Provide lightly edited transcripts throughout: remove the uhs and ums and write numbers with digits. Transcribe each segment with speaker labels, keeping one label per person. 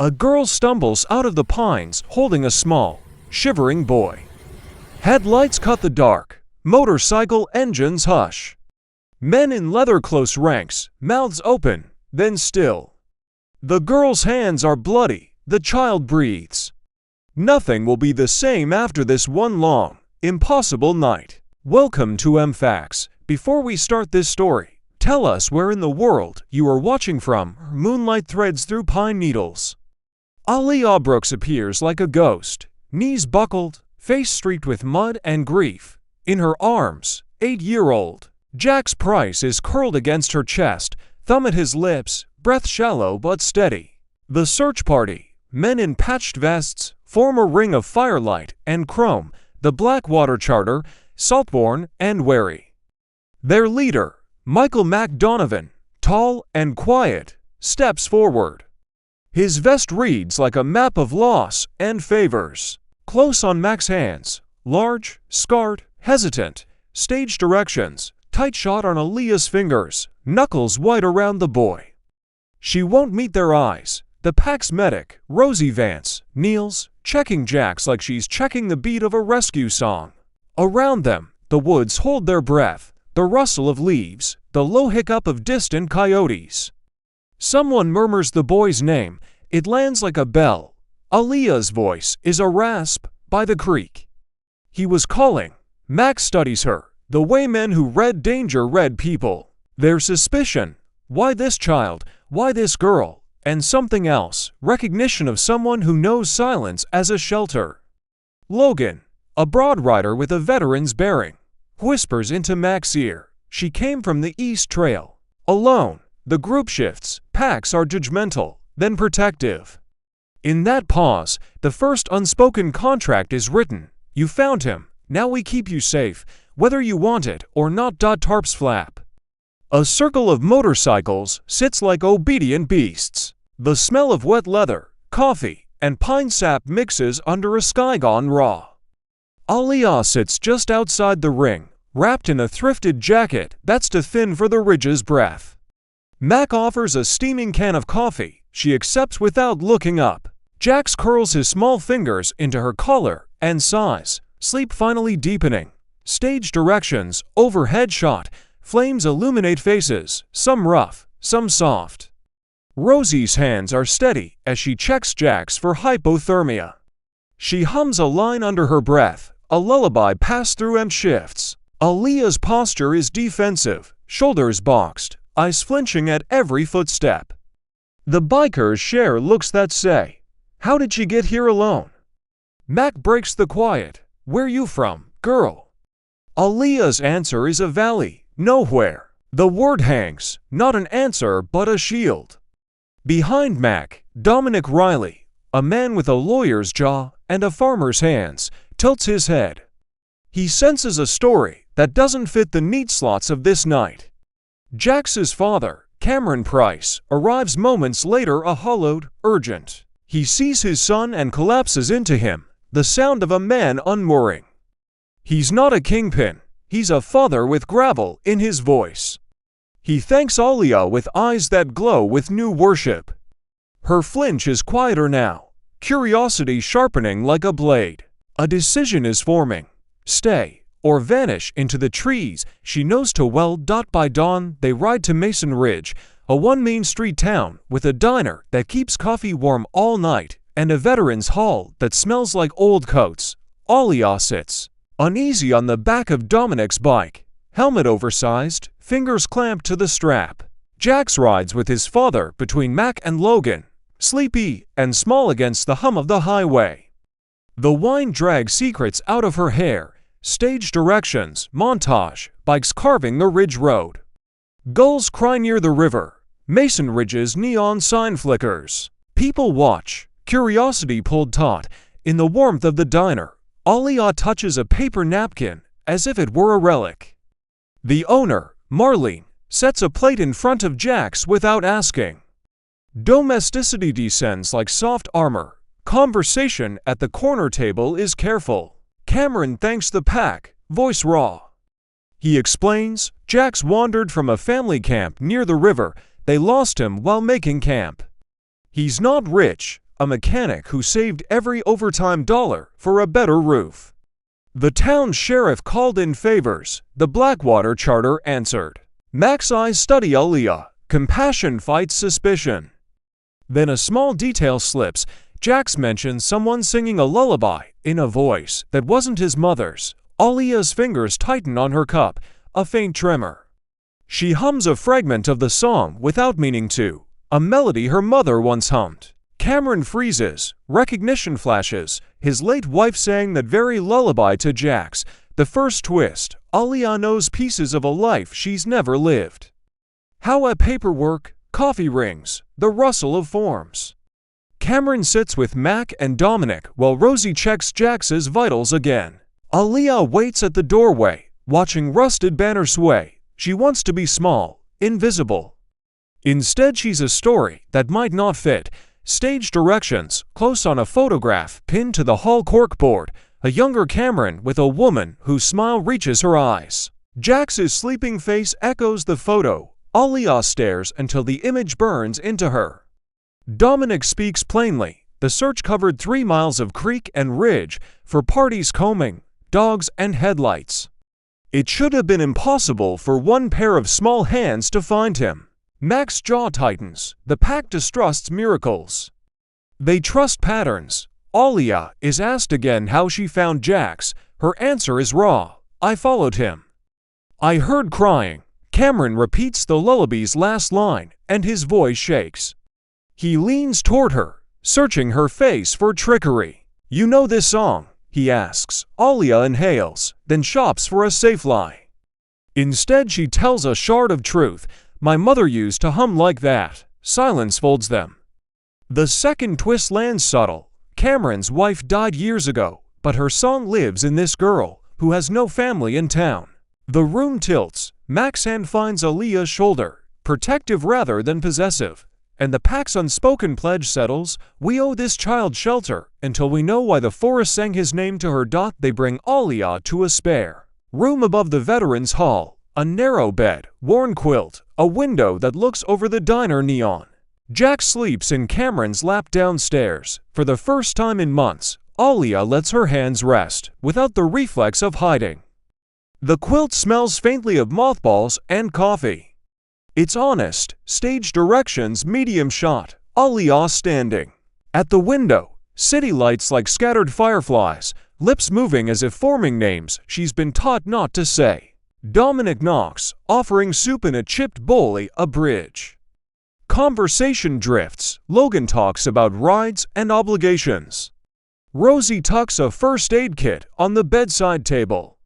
Speaker 1: A girl stumbles out of the pines holding a small, shivering boy. Headlights cut the dark, motorcycle engines hush. Men in leather close ranks, mouths open, then still. The girl's hands are bloody, the child breathes. Nothing will be the same after this one long, impossible night. Welcome to MFAX. Before we start this story, tell us where in the world you are watching from. Moonlight threads through pine needles. Aaliyah Brooks appears like a ghost, knees buckled, face streaked with mud and grief. In her arms, 8-year-old. Jack's Price is curled against her chest, thumb at his lips, breath shallow but steady. The search party, men in patched vests, form a ring of firelight and chrome, the Blackwater Charter, Saltborn and wary. Their leader, Michael McDonovan, tall and quiet, steps forward. His vest reads like a map of loss and favors. Close on Mac's hands, large, scarred, hesitant, stage directions, tight shot on Aaliyah's fingers, knuckles white around the boy. She won't meet their eyes. The pack's medic, Rosie Vance, kneels, checking Jack's like she's checking the beat of a rescue song. Around them, the woods hold their breath, the rustle of leaves, the low hiccup of distant coyotes. Someone murmurs the boy's name. It lands like a bell. Aaliyah's voice is a rasp by the creek. He was calling. Mac studies her, the way men who read danger read people. Their suspicion. Why this child? Why this girl? And something else, recognition of someone who knows silence as a shelter. Logan, a broad rider with a veteran's bearing, whispers into Mac's ear. She came from the East Trail. Alone, the group shifts, packs are judgmental, then protective. In that pause, the first unspoken contract is written. You found him, now we keep you safe, whether you want it or not. Tarps flap. A circle of motorcycles sits like obedient beasts. The smell of wet leather, coffee, and pine sap mixes under a sky gone raw. Aaliyah sits just outside the ring, wrapped in a thrifted jacket that's too thin for the ridge's breath. Mac offers a steaming can of coffee. She accepts without looking up. Jax curls his small fingers into her collar and sighs, sleep finally deepening. Stage directions, overhead shot, flames illuminate faces, some rough, some soft. Rosie's hands are steady as she checks Jax for hypothermia. She hums a line under her breath, a lullaby passed through and shifts. Aaliyah's posture is defensive, shoulders boxed, eyes flinching at every footstep. The bikers share looks that say, "How did she get here alone?" Mac breaks the quiet. "Where you from, girl?" Aaliyah's answer is a valley, nowhere. The word hangs, not an answer but a shield. Behind Mac, Dominic Riley, a man with a lawyer's jaw and a farmer's hands, tilts his head. He senses a story that doesn't fit the neat slots of this night. Jax's father, Cameron Price, arrives moments later, a hollowed, urgent. He sees his son and collapses into him, the sound of a man unmooring. He's not a kingpin, he's a father with gravel in his voice. He thanks Aaliyah with eyes that glow with new worship. Her flinch is quieter now, curiosity sharpening like a blade. A decision is forming. Stay or vanish into the trees she knows too well. By dawn, they ride to Mason Ridge, a one-main street town with a diner that keeps coffee warm all night and a veteran's hall that smells like old coats. Aaliyah sits, uneasy on the back of Dominic's bike, helmet oversized, fingers clamped to the strap. Jax rides with his father between Mac and Logan, sleepy and small against the hum of the highway. The wine drags secrets out of her hair. Stage directions, montage, bikes carving the ridge road. Gulls cry near the river. Mason Ridge's neon sign flickers. People watch, curiosity pulled taut. In the warmth of the diner, Aaliyah touches a paper napkin as if it were a relic. The owner, Marlene, sets a plate in front of Jax without asking. Domesticity descends like soft armor. Conversation at the corner table is careful. Cameron thanks the pack, voice raw. He explains, Jax wandered from a family camp near the river. They lost him while making camp. He's not rich, a mechanic who saved every overtime dollar for a better roof. The town sheriff called in favors, the Blackwater charter answered. Mac's eyes study Aaliyah, compassion fights suspicion. Then a small detail slips. Jax mentions someone singing a lullaby in a voice that wasn't his mother's. Aaliyah's fingers tighten on her cup, a faint tremor. She hums a fragment of the song without meaning to, a melody her mother once hummed. Cameron freezes, recognition flashes. His late wife sang that very lullaby to Jax. The first twist, Aaliyah knows pieces of a life she's never lived. How at paperwork, coffee rings, the rustle of forms. Cameron sits with Mac and Dominic while Rosie checks Jax's vitals again. Aaliyah waits at the doorway, watching rusted banners sway. She wants to be small, invisible. Instead, she's a story that might not fit. Stage directions, close on a photograph pinned to the hall corkboard. A younger Cameron with a woman whose smile reaches her eyes. Jax's sleeping face echoes the photo. Aaliyah stares until the image burns into her. Dominic speaks plainly. The search covered 3 miles of creek and ridge for parties combing, dogs and headlights. It should have been impossible for one pair of small hands to find him. Mac's jaw tightens. The pack distrusts miracles. They trust patterns. Aaliyah is asked again how she found Jax. Her answer is raw. I followed him. I heard crying. Cameron repeats the lullaby's last line, and his voice shakes. He leans toward her, searching her face for trickery. You know this song? He asks. Aaliyah inhales, then shops for a safe lie. Instead, she tells a shard of truth. My mother used to hum like that. Silence folds them. The second twist lands subtle. Cameron's wife died years ago, but her song lives in this girl, who has no family in town. The room tilts. Mac's hand finds Aaliyah's shoulder, protective rather than possessive. And the pack's unspoken pledge settles. We owe this child shelter until we know why the forest sang his name to her. They bring Aaliyah to a spare room above the veterans' hall. A narrow bed, worn quilt, a window that looks over the diner neon. Jax sleeps in Cameron's lap downstairs. For the first time in months, Aaliyah lets her hands rest, without the reflex of hiding. The quilt smells faintly of mothballs and coffee. It's honest. Stage directions medium shot. Aaliyah standing at the window. City lights like scattered fireflies, lips moving as if forming names she's been taught not to say. Dominic knocks, offering soup in a chipped bowl, a bridge. Conversation drifts. Logan talks about rides and obligations. Rosie tucks a first aid kit on the bedside table.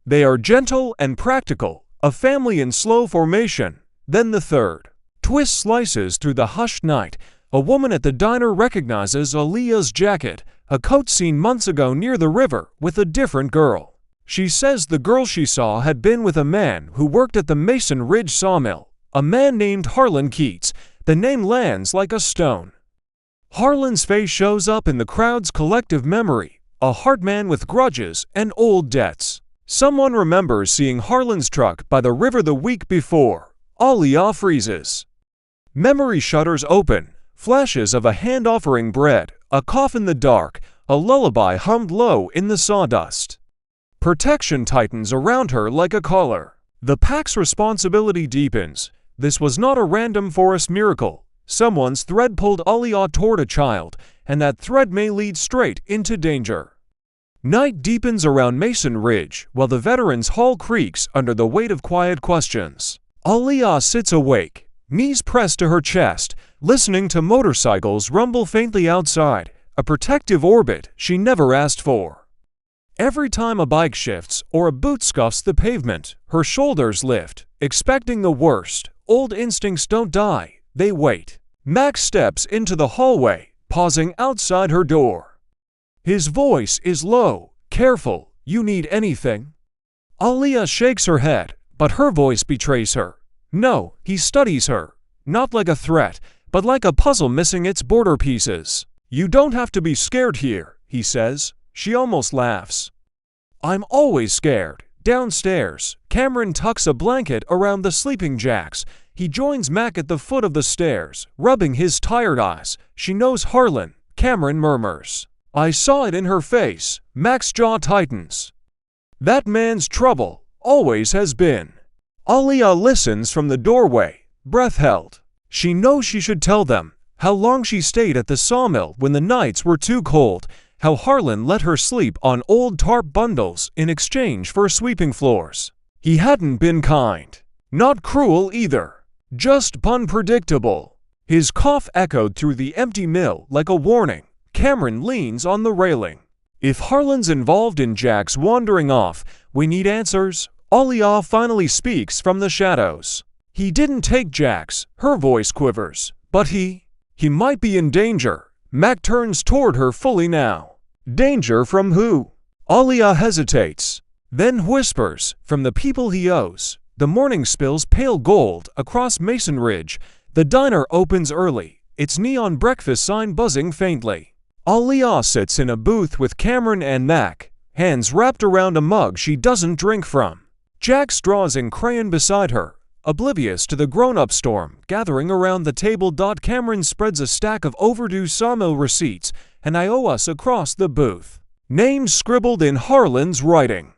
Speaker 1: They are gentle and practical, a family in slow formation. Then the third twist slices through the hushed night. A woman at the diner recognizes Aaliyah's jacket, a coat seen months ago near the river with a different girl. She says the girl she saw had been with a man who worked at the Mason Ridge sawmill, a man named Harlan Keats. The name lands like a stone. Harlan's face shows up in the crowd's collective memory, a hard man with grudges and old debts. Someone remembers seeing Harlan's truck by the river the week before. Aaliyah freezes. Memory shutters open, flashes of a hand offering bread, a cough in the dark, a lullaby hummed low in the sawdust. Protection tightens around her like a collar. The pack's responsibility deepens. This was not a random forest miracle. Someone's thread pulled Aaliyah toward a child, and that thread may lead straight into danger. Night deepens around Mason Ridge, while the veterans' hall creaks under the weight of quiet questions. Aaliyah sits awake, knees pressed to her chest, listening to motorcycles rumble faintly outside, a protective orbit she never asked for. Every time a bike shifts or a boot scuffs the pavement, her shoulders lift, expecting the worst. Old instincts don't die, they wait. Max steps into the hallway, pausing outside her door. His voice is low, careful. You need anything? Aaliyah shakes her head, but her voice betrays her. No, he studies her. Not like a threat, but like a puzzle missing its border pieces. You don't have to be scared here, he says. She almost laughs. I'm always scared. Downstairs, Cameron tucks a blanket around the sleeping Jax. He joins Mac at the foot of the stairs, rubbing his tired eyes. She knows Harlan, Cameron murmurs. I saw it in her face. Mac's jaw tightens. That man's trouble, always has been. Alia listens from the doorway, breath held. She knows she should tell them how long she stayed at the sawmill when the nights were too cold, how Harlan let her sleep on old tarp bundles in exchange for sweeping floors. He hadn't been kind. Not cruel either. Just unpredictable. His cough echoed through the empty mill like a warning. Cameron leans on the railing. If Harlan's involved in Jack's wandering off, we need answers. Alia finally speaks from the shadows. He didn't take Jack's, her voice quivers, but he might be in danger. Mac turns toward her fully now. Danger from who? Alia hesitates, then whispers, from the people he owes. The morning spills pale gold across Mason Ridge. The diner opens early, its neon breakfast sign buzzing faintly. Alia sits in a booth with Cameron and Mac, hands wrapped around a mug she doesn't drink from. Jack straws in crayon beside her, oblivious to the grown-up storm gathering around the table. Cameron spreads a stack of overdue sawmill receipts and IOUs across the booth. Names scribbled in Harlan's writing.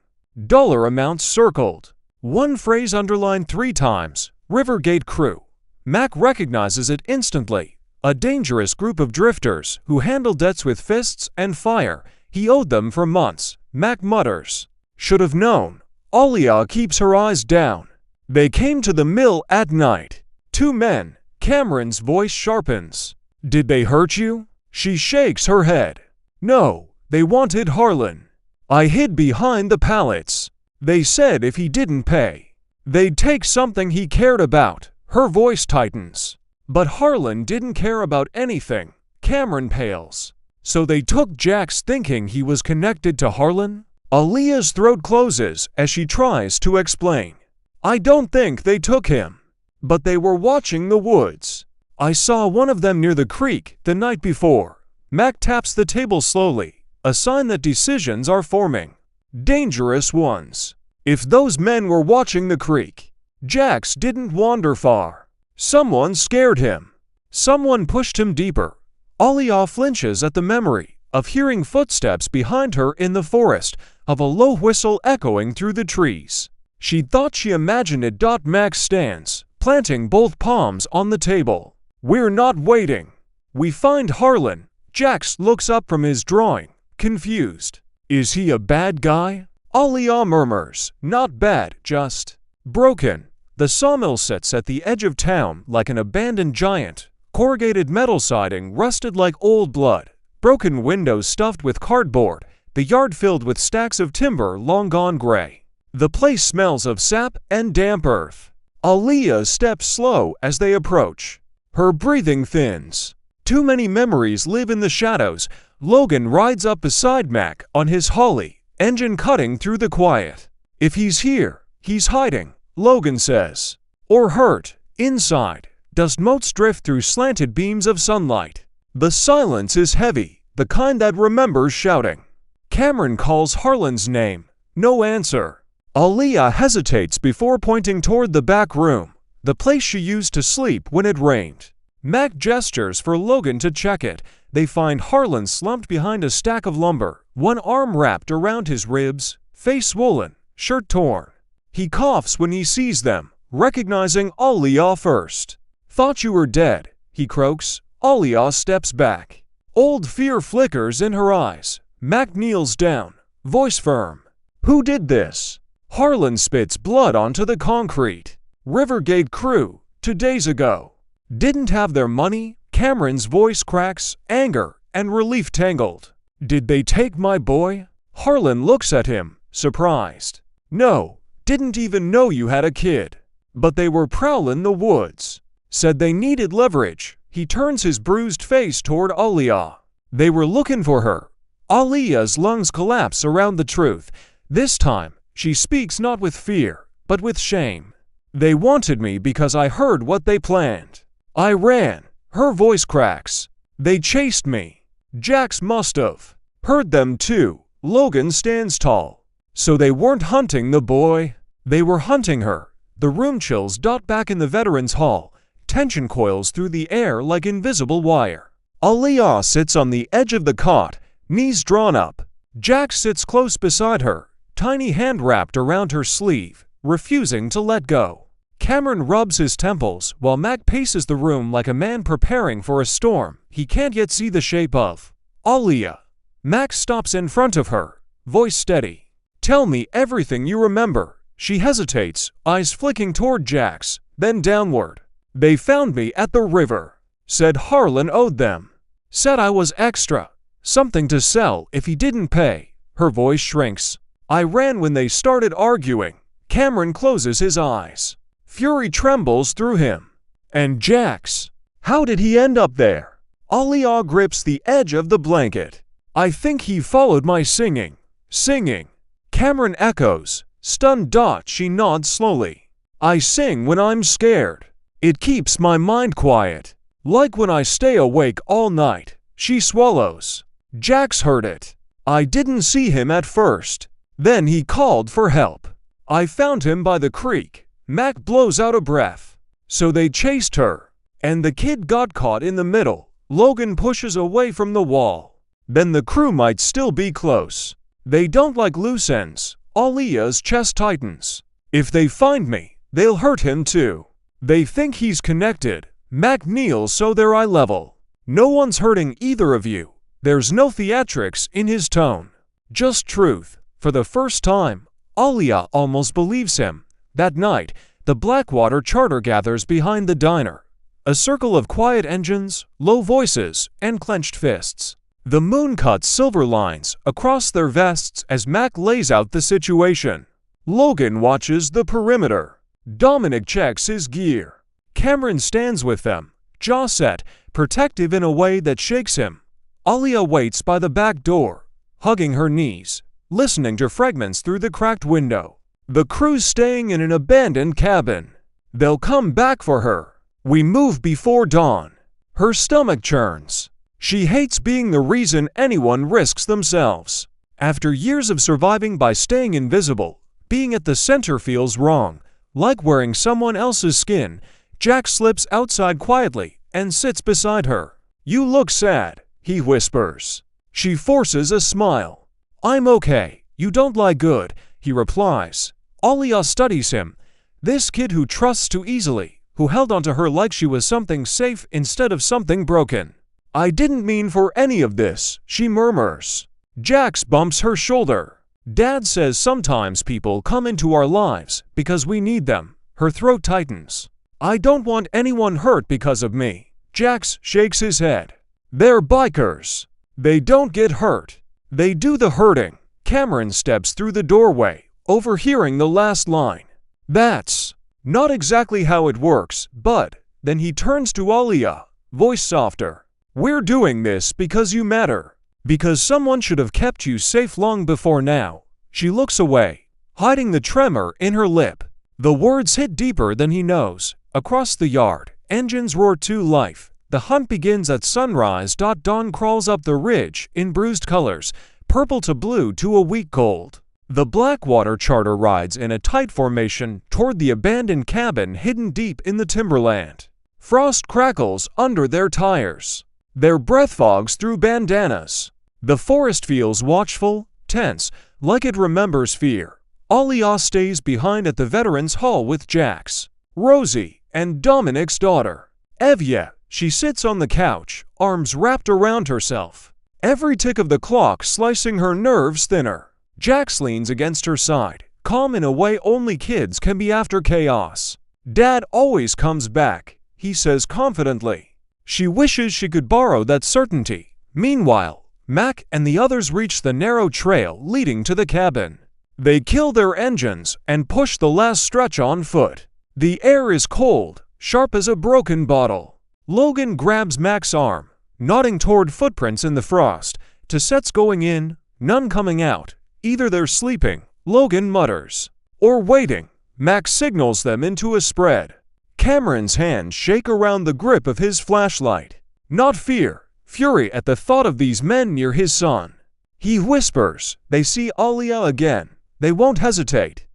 Speaker 1: Dollar amounts circled. One phrase underlined 3 times, Rivergate Crew. Mac recognizes it instantly. A dangerous group of drifters who handle debts with fists and fire. He owed them for months. Mac mutters. Should have known. Alia keeps her eyes down. They came to the mill at night. 2 men. Cameron's voice sharpens. Did they hurt you? She shakes her head. No, they wanted Harlan. I hid behind the pallets. They said if he didn't pay, they'd take something he cared about. Her voice tightens. But Harlan didn't care about anything. Cameron pales. So they took Jack's thinking he was connected to Harlan? Alia's throat closes as she tries to explain. I don't think they took him. But they were watching the woods. I saw one of them near the creek the night before. Mac taps the table slowly, a sign that decisions are forming. Dangerous ones. If those men were watching the creek, Jax didn't wander far. Someone scared him. Someone pushed him deeper. Alia flinches at the memory of hearing footsteps behind her in the forest, of a low whistle echoing through the trees. She thought she imagined it. Max stands, planting both palms on the table. We're not waiting. We find Harlan. Jax looks up from his drawing, confused. Is he a bad guy? Alia murmurs. Not bad, just broken. The sawmill sits at the edge of town like an abandoned giant. Corrugated metal siding rusted like old blood. Broken windows stuffed with cardboard. The yard filled with stacks of timber long gone gray. The place smells of sap and damp earth. Alia steps slow as they approach. Her breathing thins. Too many memories live in the shadows. Logan rides up beside Mac on his Holly, engine cutting through the quiet. If he's here, he's hiding, Logan says. Or hurt. Inside, dust motes drift through slanted beams of sunlight. The silence is heavy, the kind that remembers shouting. Cameron calls Harlan's name. No answer. Alia hesitates before pointing toward the back room, the place she used to sleep when it rained. Mac gestures for Logan to check it. They find Harlan slumped behind a stack of lumber, one arm wrapped around his ribs, face swollen, shirt torn. He coughs when he sees them, recognizing Alia first. Thought you were dead, he croaks. Alia steps back. Old fear flickers in her eyes. Mac kneels down, voice firm. Who did this? Harlan spits blood onto the concrete. Rivergate Crew, 2 days ago. Didn't have their money? Cameron's voice cracks, anger and relief tangled. Did they take my boy? Harlan looks at him, surprised. No, didn't even know you had a kid. But they were prowling the woods. Said they needed leverage. He turns his bruised face toward Alia. They were looking for her. Alia's lungs collapse around the truth. This time, she speaks not with fear, but with shame. They wanted me because I heard what they planned. I ran. Her voice cracks. They chased me. Jax must have heard them too. Logan stands tall. So they weren't hunting the boy. They were hunting her. The room chills. Back in the veterans' hall. Tension coils through the air like invisible wire. Aaliyah sits on the edge of the cot, knees drawn up. Jack sits close beside her, tiny hand wrapped around her sleeve, refusing to let go. Cameron rubs his temples while Mac paces the room like a man preparing for a storm he can't yet see the shape of. Aaliyah. Mac stops in front of her, voice steady. Tell me everything you remember. She hesitates, eyes flicking toward Jack's, then downward. They found me at the river. Said Harlan owed them. Said I was extra. Something to sell if he didn't pay. Her voice shrinks. I ran when they started arguing. Cameron closes his eyes. Fury trembles through him. And Jack's. How did he end up there? Aaliyah grips the edge of the blanket. I think he followed my singing. Singing. Cameron echoes. Stunned. She nods slowly. I sing when I'm scared. It keeps my mind quiet. Like when I stay awake all night. She swallows. Jack's heard it. I didn't see him at first. Then he called for help. I found him by the creek. Mac blows out a breath. So they chased her. And the kid got caught in the middle. Logan pushes away from the wall. Then the crew might still be close. They don't like loose ends. Aaliyah's chest tightens. If they find me, they'll hurt him too. They think he's connected. Mac kneels so they're eye level. No one's hurting either of you. There's no theatrics in his tone. Just truth. For the first time, Aaliyah almost believes him. That night, the Blackwater charter gathers behind the diner. A circle of quiet engines, low voices, and clenched fists. The moon cuts silver lines across their vests as Mac lays out the situation. Logan watches the perimeter. Dominic checks his gear. Cameron stands with them, jaw set, protective in a way that shakes him. Aaliyah waits by the back door, hugging her knees, listening to fragments through the cracked window. The crew's staying in an abandoned cabin. They'll come back for her. We move before dawn. Her stomach churns. She hates being the reason anyone risks themselves. After years of surviving by staying invisible, being at the center feels wrong. Like wearing someone else's skin, Jack slips outside quietly and sits beside her. You look sad, he whispers. She forces a smile. I'm okay, you don't lie good, he replies. Aaliyah studies him. This kid who trusts too easily, who held onto her like she was something safe instead of something broken. I didn't mean for any of this, she murmurs. Jax bumps her shoulder. Dad says sometimes people come into our lives because we need them. Her throat tightens. I don't want anyone hurt because of me. Jax shakes his head. They're bikers. They don't get hurt. They do the hurting. Cameron steps through the doorway, overhearing the last line. That's not exactly how it works, but then he turns to Aaliyah, voice softer. We're doing this because you matter. Because someone should have kept you safe long before now. She looks away, hiding the tremor in her lip. The words hit deeper than he knows. Across the yard, engines roar to life. The hunt begins at sunrise. Dawn crawls up the ridge in bruised colors, purple to blue to a weak cold. The Blackwater charter rides in a tight formation toward the abandoned cabin hidden deep in the timberland. Frost crackles under their tires. Their breath fogs through bandanas. The forest feels watchful, tense, like it remembers fear. Aaliyah stays behind at the Veterans Hall with Jax, Rosie, and Dominic's daughter, Evya. She sits on the couch, arms wrapped around herself. Every tick of the clock slicing her nerves thinner. Jax leans against her side, calm in a way only kids can be after chaos. Dad always comes back, he says confidently. She wishes she could borrow that certainty. Meanwhile, Mac and the others reach the narrow trail leading to the cabin. They kill their engines and push the last stretch on foot. The air is cold, sharp as a broken bottle. Logan grabs Mac's arm, nodding toward footprints in the frost. To sets going in, none coming out. Either they're sleeping, Logan mutters, or waiting. Mac signals them into a spread. Cameron's hands shake around the grip of his flashlight. Not fear, fury at the thought of these men near his son. He whispers, they see Aaliyah again. They won't hesitate.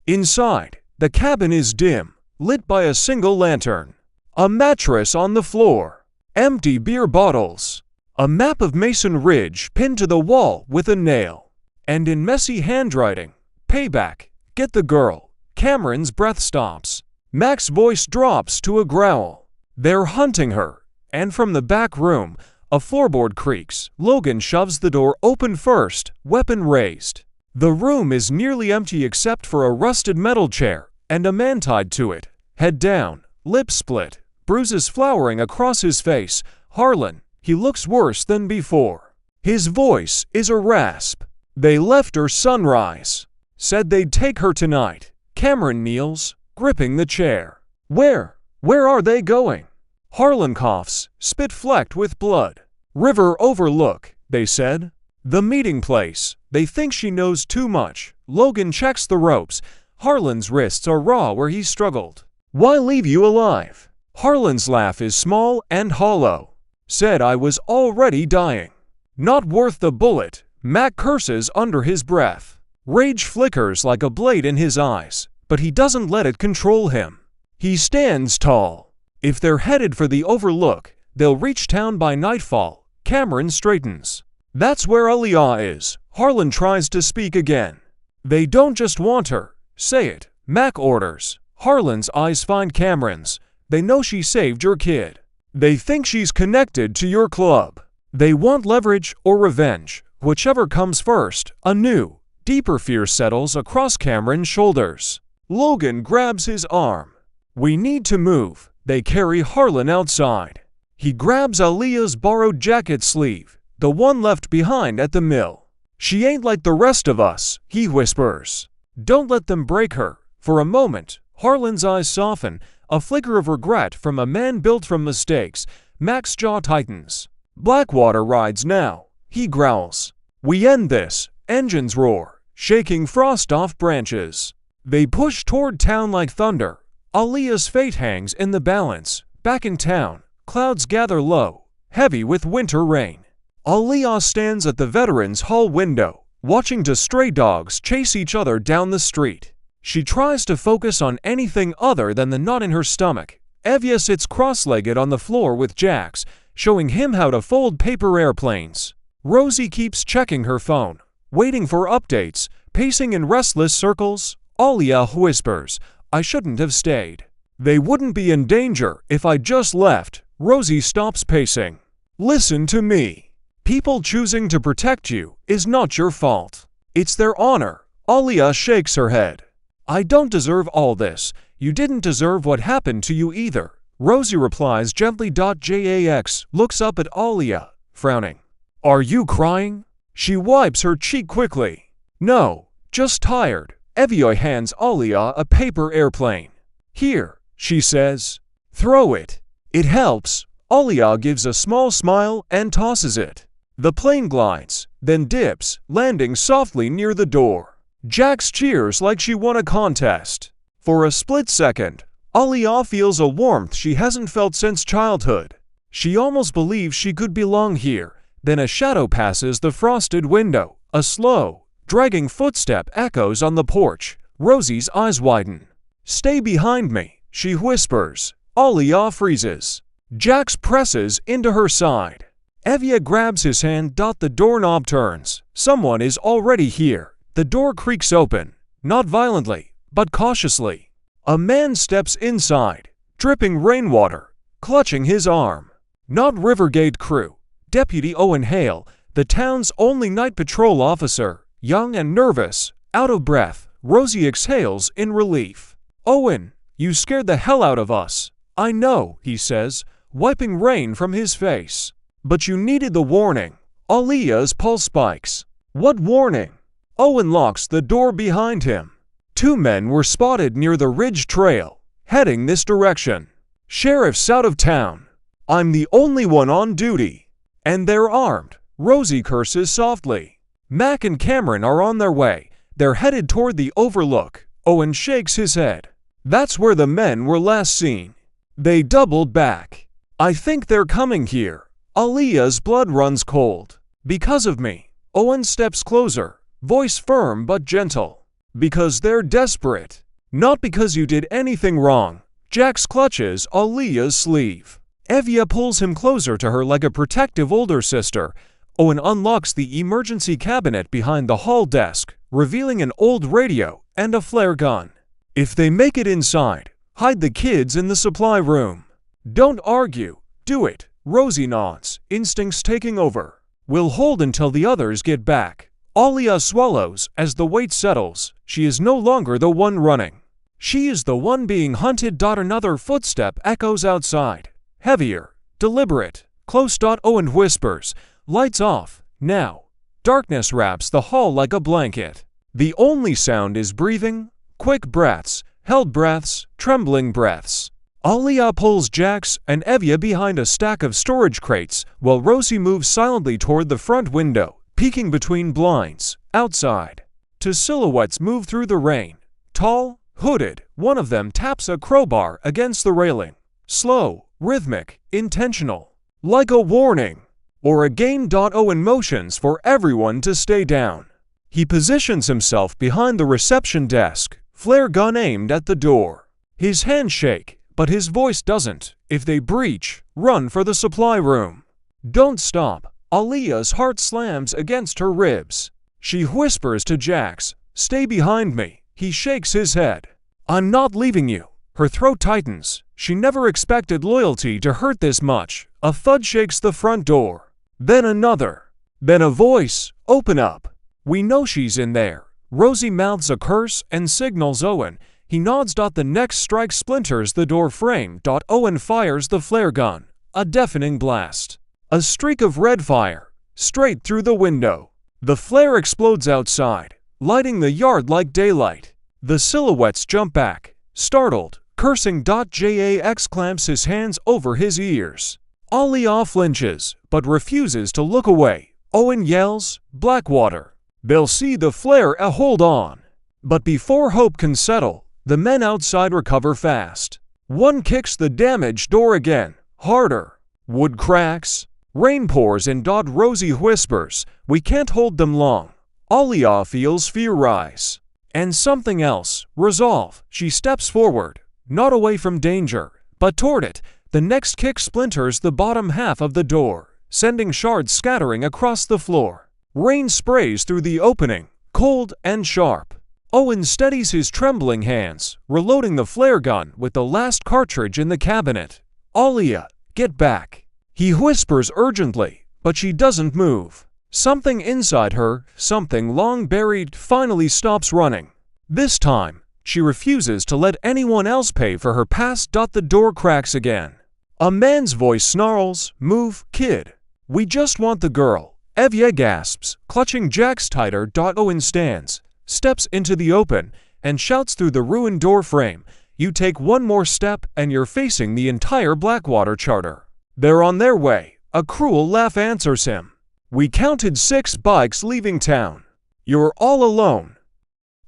Speaker 1: Inside, the cabin is dim, lit by a single lantern. A mattress on the floor. empty beer bottles, a map of Mason Ridge pinned to the wall with a nail, and in messy handwriting, "Payback, get the girl." Cameron's breath stops. Mac's voice drops to a growl. They're hunting her, and from the back room, a floorboard creaks. Logan shoves the door open first, weapon raised. The room is nearly empty except for a rusted metal chair and a man tied to it, head down, lips split, bruises flowering across his face. Harlan, he looks worse than before. His voice is a rasp. They left her sunrise. Said they'd take her tonight. Cameron kneels, gripping the chair. Where are they going? Harlan coughs, spit flecked with blood. River Overlook, they said. The meeting place. They think she knows too much. Logan checks the ropes. Harlan's wrists are raw where he struggled. Why leave you alive? Harlan's laugh is small and hollow. Said I was already dying. Not worth the bullet. Mac curses under his breath. Rage flickers like a blade in his eyes, but he doesn't let it control him. He stands tall. If they're headed for the Overlook, they'll reach town by nightfall. Cameron straightens. That's where Aliyah is. Harlan tries to speak again. They don't just want her. Say it. Mac orders. Harlan's eyes find Cameron's. They know she saved your kid. They think she's connected to your club. They want leverage or revenge. Whichever comes first. A new, deeper fear settles across Cameron's shoulders. Logan grabs his arm. We need to move. They carry Harlan outside. He grabs Aliyah's borrowed jacket sleeve, the one left behind at the mill. She ain't like the rest of us, he whispers. Don't let them break her. For a moment, Harlan's eyes soften, a flicker of regret from a man built from mistakes. Mac's jaw tightens. Blackwater rides now, he growls. We end this. Engines roar, shaking frost off branches. They push toward town like thunder. Aliyah's fate hangs in the balance. Back in town, clouds gather low, heavy with winter rain. Aliyah stands at the Veterans Hall window, watching two stray dogs chase each other down the street. She tries to focus on anything other than the knot in her stomach. Evia sits cross-legged on the floor with Jax, showing him how to fold paper airplanes. Rosie keeps checking her phone, waiting for updates, pacing in restless circles. Aliyah whispers, I shouldn't have stayed. They wouldn't be in danger if I just left. Rosie stops pacing. Listen to me. People choosing to protect you is not your fault. It's their honor. Aliyah shakes her head. I don't deserve all this. You didn't deserve what happened to you either. Rosie replies gently. Jax looks up at Aliyah, frowning. Are you crying? She wipes her cheek quickly. No, just tired. Evia hands Aliyah a paper airplane. Here, she says. Throw it. It helps. Aliyah gives a small smile and tosses it. The plane glides, then dips, landing softly near the door. Jax cheers like she won a contest. For a split second, Aliyah feels a warmth she hasn't felt since childhood. She almost believes she could belong here. Then a shadow passes the frosted window. A slow, dragging footstep echoes on the porch. Rosie's eyes widen. Stay behind me, she whispers. Aliyah freezes. Jax presses into her side. Evia grabs his hand. The doorknob turns. Someone is already here. The door creaks open, not violently, but cautiously. A man steps inside, dripping rainwater, clutching his arm. Not Rivergate crew. Deputy Owen Hale, the town's only night patrol officer, young and nervous, out of breath. Rosie exhales in relief. Owen, you scared the hell out of us. I know, he says, wiping rain from his face. But you needed the warning. Aliyah's pulse spikes. What warning? Owen locks the door behind him. Two men were spotted near the Ridge Trail, heading this direction. Sheriff's out of town. I'm the only one on duty. And they're armed. Rosie curses softly. Mac and Cameron are on their way. They're headed toward the Overlook. Owen shakes his head. That's where the men were last seen. They doubled back. I think they're coming here. Aliyah's blood runs cold. Because of me. Owen steps closer, voice firm but gentle. Because they're desperate. Not because you did anything wrong. Jax clutches Aliyah's sleeve. Evia pulls him closer to her like a protective older sister. Owen unlocks the emergency cabinet behind the hall desk, revealing an old radio and a flare gun. If they make it inside, hide the kids in the supply room. Don't argue, do it, Rosie nods, instincts taking over. We'll hold until the others get back. Alia swallows as the weight settles. She is no longer the one running. She is the one being hunted. Another footstep echoes outside. Heavier, deliberate, close. Owen whispers, lights off, now. Darkness wraps the hall like a blanket. The only sound is breathing, quick breaths, held breaths, trembling breaths. Alia pulls Jax and Evia behind a stack of storage crates, while Rosie moves silently toward the front window, peeking between blinds. Outside, two silhouettes move through the rain. Tall, hooded, one of them taps a crowbar against the railing. Slow, rhythmic, intentional. Like a warning. Or a game. Owen motions for everyone to stay down. He positions himself behind the reception desk, flare gun aimed at the door. His hands shake, but his voice doesn't. If they breach, run for the supply room. Don't stop. Alia's heart slams against her ribs. She whispers to Jax, stay behind me. He shakes his head. I'm not leaving you. Her throat tightens. She never expected loyalty to hurt this much. A thud shakes the front door. Then another. Then a voice, open up. We know she's in there. Rosie mouths a curse and signals Owen. He nods. The next strike splinters the door frame. Owen fires the flare gun. A deafening blast. A streak of red fire, straight through the window. The flare explodes outside, lighting the yard like daylight. The silhouettes jump back, startled, cursing. Jax clamps his hands over his ears. Alia flinches, but refuses to look away. Owen yells, Blackwater. They'll see the flare. Hold on. But before hope can settle, the men outside recover fast. One kicks the damaged door again, harder. Wood cracks. Rain pours in. Rosie whispers, we can't hold them long. Alia feels fear rise. And something else, resolve. She steps forward, not away from danger, but toward it. The next kick splinters the bottom half of the door, sending shards scattering across the floor. Rain sprays through the opening, cold and sharp. Owen steadies his trembling hands, reloading the flare gun with the last cartridge in the cabinet. Alia, get back. He whispers urgently, but she doesn't move. Something inside her, something long buried, finally stops running. This time, she refuses to let anyone else pay for her past. The door cracks again. A man's voice snarls, move, kid. We just want the girl. Evia gasps, clutching Jax tighter. Owen stands, steps into the open, and shouts through the ruined door frame, you take one more step and you're facing the entire Blackwater charter. They're on their way. A cruel laugh answers him. We counted 6 bikes leaving town. You're all alone.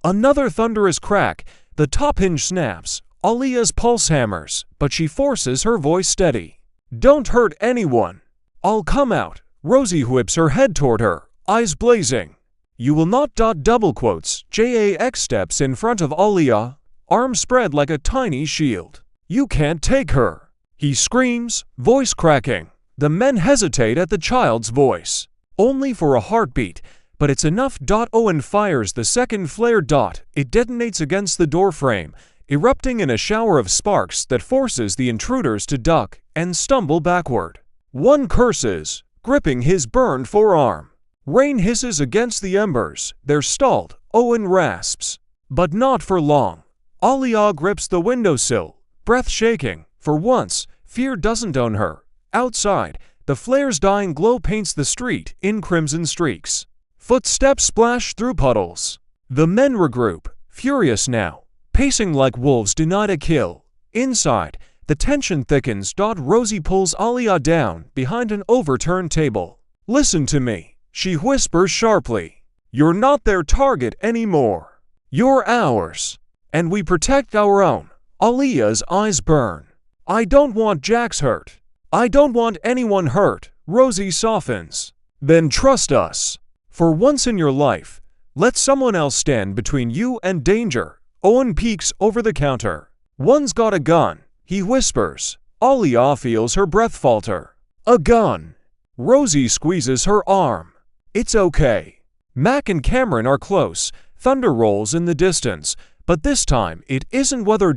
Speaker 1: Another thunderous crack. The top hinge snaps. Alia's pulse hammers, but she forces her voice steady. Don't hurt anyone. I'll come out. Rosie whips her head toward her, eyes blazing. You will not. Double quotes. Jax steps in front of Alia, arms spread like a tiny shield. You can't take her. He screams, voice cracking. The men hesitate at the child's voice. Only for a heartbeat, but it's enough. Owen fires the second flare. It detonates against the doorframe, erupting in a shower of sparks that forces the intruders to duck and stumble backward. One curses, gripping his burned forearm. Rain hisses against the embers. They're stalled. Owen rasps. But not for long. Alia grips the windowsill, breath shaking. For once, fear doesn't own her. Outside, the flare's dying glow paints the street in crimson streaks. Footsteps splash through puddles. The men regroup, furious now, pacing like wolves denied a kill. Inside, the tension thickens. Rosie pulls Alia down behind an overturned table. Listen to me, she whispers sharply. You're not their target anymore. You're ours. And we protect our own. Alia's eyes burn. I don't want Jax hurt. I don't want anyone hurt. Rosie softens. Then trust us. For once in your life, let someone else stand between you and danger. Owen peeks over the counter. One's got a gun, he whispers. Aliyah feels her breath falter. A gun. Rosie squeezes her arm. It's okay. Mac and Cameron are close. Thunder rolls in the distance. But this time, it isn't weather.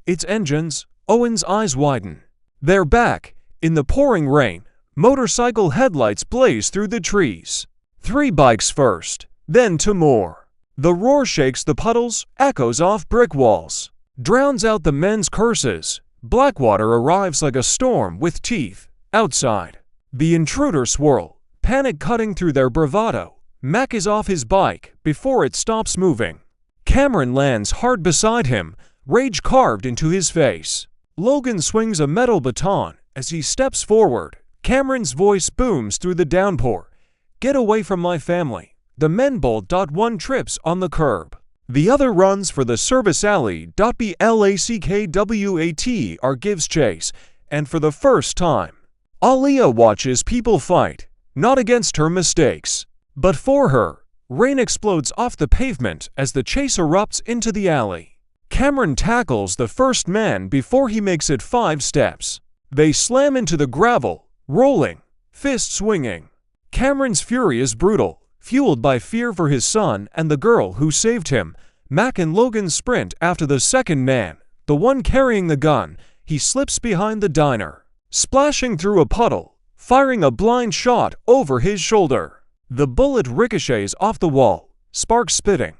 Speaker 1: It's engines. Owen's eyes widen. They're back. In the pouring rain, motorcycle headlights blaze through the trees. 3 bikes first, then 2 more. The roar shakes the puddles, echoes off brick walls, drowns out the men's curses. Blackwater arrives like a storm with teeth. Outside, the intruders swirl, panic cutting through their bravado. Mac is off his bike before it stops moving. Cameron lands hard beside him, rage carved into his face. Logan swings a metal baton as he steps forward. Cameron's voice booms through the downpour. Get away from my family. The men bolt. One trips on the curb. The other runs for the service alley. Blackwat gives chase, and for the first time, Aliyah watches people fight, not against her mistakes, but for her. Rain explodes off the pavement as the chase erupts into the alley. Cameron tackles the first man before he makes it 5 steps. They slam into the gravel, rolling, fists swinging. Cameron's fury is brutal, fueled by fear for his son and the girl who saved him. Mac and Logan sprint after the second man, the one carrying the gun. He slips behind the diner, splashing through a puddle, firing a blind shot over his shoulder. The bullet ricochets off the wall, sparks spitting.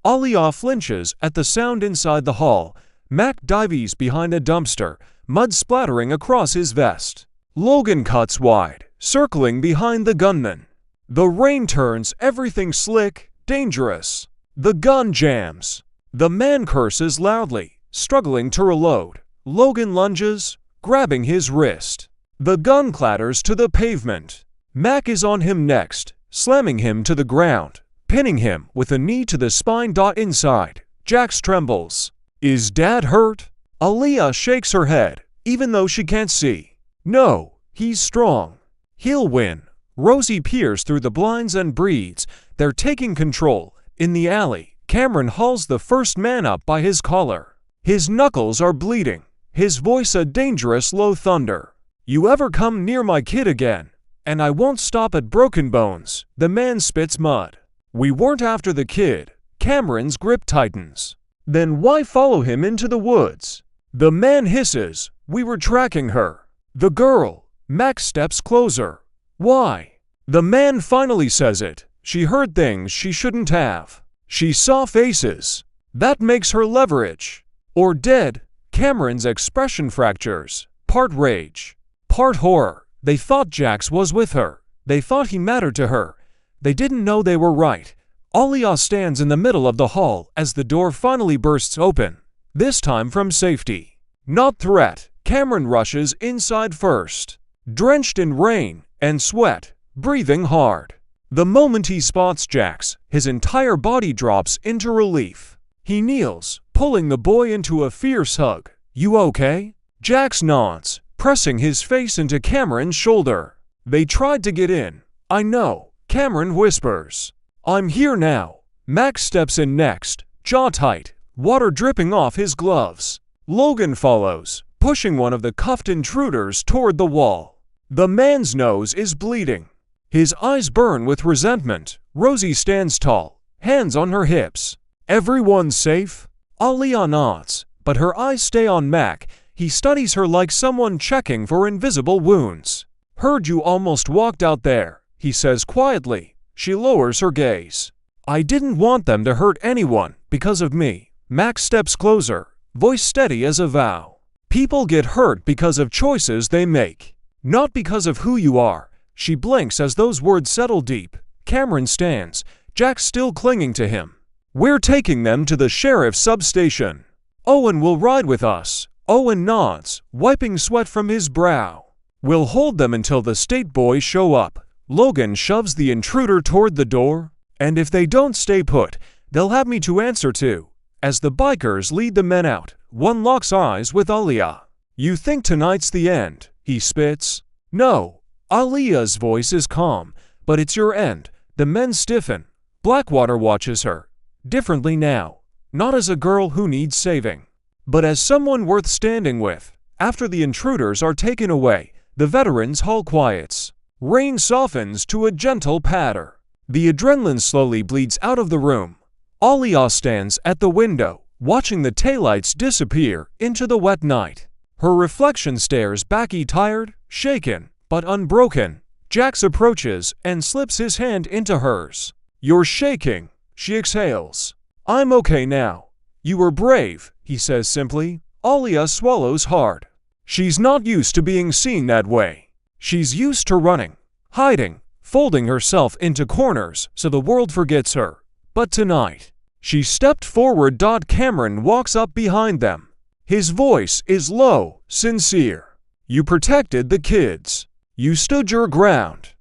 Speaker 1: Aliyah flinches at the sound inside the hall. Mac dives behind a dumpster, mud splattering across his vest. Logan cuts wide, circling behind the gunman. The rain turns everything slick, dangerous. The gun jams. The man curses loudly, struggling to reload. Logan lunges, grabbing his wrist. The gun clatters to the pavement. Mac is on him next, slamming him to the ground, pinning him with a knee to the spine. Inside, Jax trembles. Is Dad hurt? Aliyah shakes her head, even though she can't see. No, he's strong. He'll win. Rosie peers through the blinds and breathes. They're taking control. In the alley, Cameron hauls the first man up by his collar. His knuckles are bleeding, his voice a dangerous low thunder. You ever come near my kid again, and I won't stop at broken bones. The man spits mud. We weren't after the kid. Cameron's grip tightens. Then why follow him into the woods? The man hisses. We were tracking her. The girl. Max steps closer. Why? The man finally says it. She heard things she shouldn't have. She saw faces. That makes her leverage. Or dead. Cameron's expression fractures. Part rage, part horror. They thought Jax was with her. They thought he mattered to her. They didn't know they were right. Aliyah stands in the middle of the hall as the door finally bursts open. This time from safety, not threat. Cameron rushes inside first, drenched in rain and sweat, breathing hard. The moment he spots Jax, his entire body drops into relief. He kneels, pulling the boy into a fierce hug. You okay? Jax nods, pressing his face into Cameron's shoulder. They tried to get in. I know, Cameron whispers. I'm here now. Max steps in next, jaw tight, water dripping off his gloves. Logan follows, pushing one of the cuffed intruders toward the wall. The man's nose is bleeding. His eyes burn with resentment. Rosie stands tall, hands on her hips. Everyone safe? Aliyah nods, but her eyes stay on Mac. He studies her like someone checking for invisible wounds. Heard you almost walked out there, he says quietly. She lowers her gaze. I didn't want them to hurt anyone because of me. Mac steps closer, voice steady as a vow. People get hurt because of choices they make, not because of who you are. She blinks as those words settle deep. Cameron stands, Jax still clinging to him. We're taking them to the sheriff's substation. Owen will ride with us. Owen nods, wiping sweat from his brow. We'll hold them until the state boys show up. Logan shoves the intruder toward the door. And if they don't stay put, they'll have me to answer to. As the bikers lead the men out, one locks eyes with Aliyah. You think tonight's the end, he spits. No. Aliyah's voice is calm, but it's your end. The men stiffen. Blackwater watches her. Differently now. Not as a girl who needs saving, but as someone worth standing with. After the intruders are taken away, the veterans' hall quiets. Rain softens to a gentle patter. The adrenaline slowly bleeds out of the room. Alia stands at the window, watching the taillights disappear into the wet night. Her reflection stares back, tired, shaken, but unbroken. Jax approaches and slips his hand into hers. "You're shaking," she exhales. "I'm okay now." "You were brave," he says simply. Alia swallows hard. She's not used to being seen that way. She's used to running, hiding, folding herself into corners so the world forgets her. But tonight, she stepped forward. Cameron walks up behind them. His voice is low, sincere. "You protected the kids. You stood your ground."